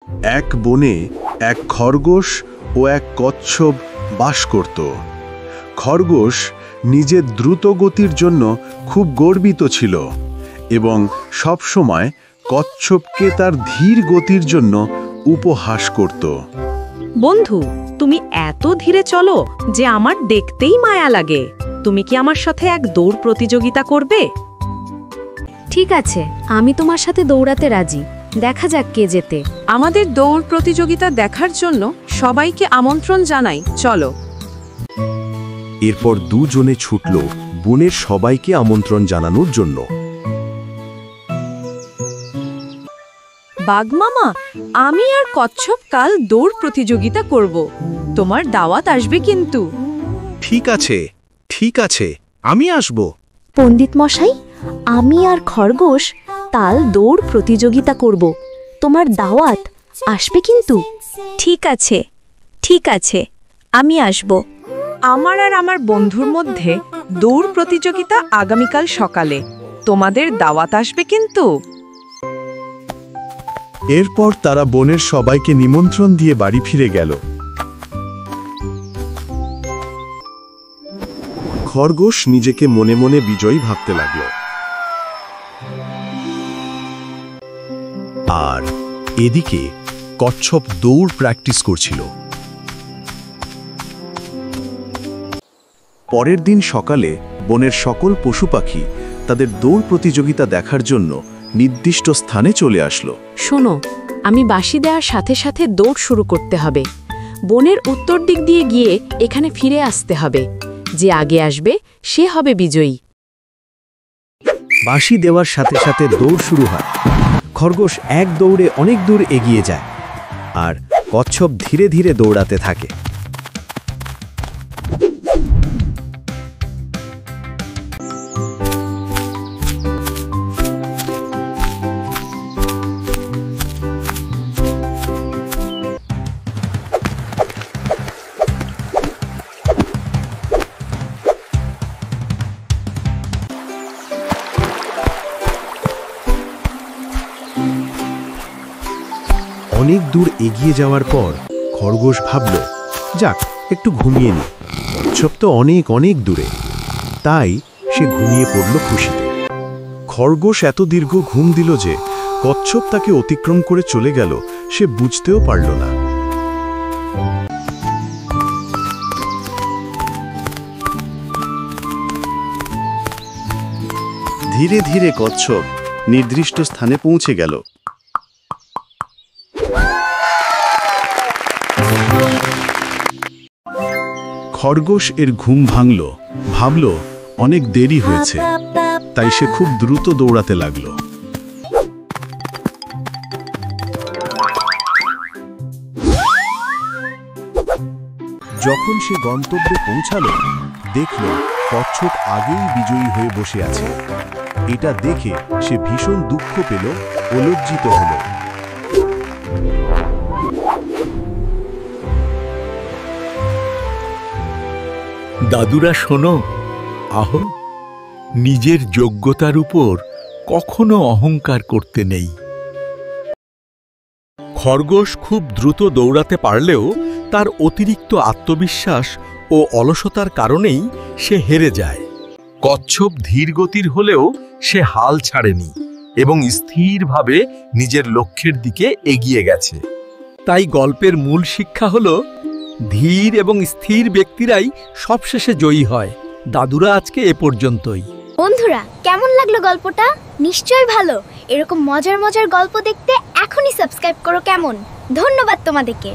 এক বনে এক খরগোশ ও এক কচ্ছপ বাস করত। খরগোশ নিজের দ্রুত গতির জন্য খুব গর্বিত ছিল এবং সবসময় কচ্ছপকে তার ধীর গতির জন্য উপহাস করত। বন্ধু, তুমি এত ধীরে চলো যে আমার দেখতেই মায়া লাগে। তুমি কি আমার সাথে এক দৌড় প্রতিযোগিতা করবে? ঠিক আছে, আমি তোমার সাথে দৌড়াতে রাজি। দেখা যাক কে জেতে। আমাদের দৌড় প্রতিযোগিতা দেখার জন্য সবাইকে আমন্ত্রণ জানাই, চলো। এরপর দুজনে ছুটল বনের সবাইকে আমন্ত্রণ জানানোর জন্য। বাঘমামা, আমি আর কচ্ছপ কাল দৌড় প্রতিযোগিতা করব। তোমার দাওয়াত আসবে কিন্তু। ঠিক আছে, ঠিক আছে, আমি আসব। পণ্ডিত মশাই, আমি আর খরগোশ তাল দৌড় প্রতিযোগিতা করব। তোমার দাওয়াত আসবে কিন্তু। ঠিক আছে, ঠিক আছে, আমি আসব। আমার আর আমার বন্ধুর মধ্যে দৌড় প্রতিযোগিতা আগামীকাল সকালে। তোমাদের দাওয়াত আসবে কিন্তু। এরপর তারা বনের সবাইকে নিমন্ত্রণ দিয়ে বাড়ি ফিরে গেল। খরগোশ নিজেকে মনে মনে বিজয়ী ভাবতে লাগল। আর এদিকে কচ্ছপ দৌড় প্র্যাকটিস করছিল। পরের দিন সকালে বনের সকল পশু পাখি তাদের দৌড় প্রতিযোগিতা দেখার জন্য নির্দিষ্ট স্থানে চলে আসলো। শোনো, আমি বাঁশি দেওয়ার সাথে সাথে দৌড় শুরু করতে হবে। বনের উত্তর দিক দিয়ে গিয়ে এখানে ফিরে আসতে হবে। যে আগে আসবে সে হবে বিজয়ী। বাঁশি দেওয়ার সাথে সাথে দৌড় শুরু হয়। খরগোশ এক দৌড়ে অনেক দূর এগিয়ে যায় আর কচ্ছপ ধীরে ধীরে দৌড়াতে থাকে। অনেক দূর এগিয়ে যাওয়ার পর খরগোশ ভাবল, যাক একটু ঘুমিয়ে নি। কচ্ছপ তো অনেক অনেক দূরে। তাই সে ঘুমিয়ে পড়ল খুশিতে। খরগোশ এত দীর্ঘ ঘুম দিল যে কচ্ছপ তাকে অতিক্রম করে চলে গেল সে বুঝতেও পারল না। ধীরে ধীরে কচ্ছপ নির্দিষ্ট স্থানে পৌঁছে গেল। খরগোশ এর ঘুম ভাঙল, ভাবল অনেক দেরি হয়েছে, তাই সে খুব দ্রুত দৌড়াতে লাগল। যখন সে গন্তব্যে পৌঁছালো, দেখল কচ্ছপ আগেই বিজয়ী হয়ে বসে আছে। এটা দেখে সে ভীষণ দুঃখ পেল ও লজ্জিত হল। দাদুরা শোনো, আহো, নিজের যোগ্যতার উপর কখনো অহংকার করতে নেই। খরগোশ খুব দ্রুত দৌড়াতে পারলেও তার অতিরিক্ত আত্মবিশ্বাস ও অলসতার কারণেই সে হেরে যায়। কচ্ছপ ধীর গতির হলেও সে হাল ছাড়েনি এবং স্থিরভাবে নিজের লক্ষ্যের দিকে এগিয়ে গেছে। তাই গল্পের মূল শিক্ষা হলো, ধীর এবং স্থির ব্যক্তিরাই সবশেষে জয়ী হয়। দাদুরা আজকে এ পর্যন্তই। বন্ধুরা, কেমন লাগলো গল্পটা? নিশ্চয়ই ভালো। এরকম মজার মজার গল্প দেখতে এখনই সাবস্ক্রাইব করো। কেমন? ধন্যবাদ তোমাদেরকে।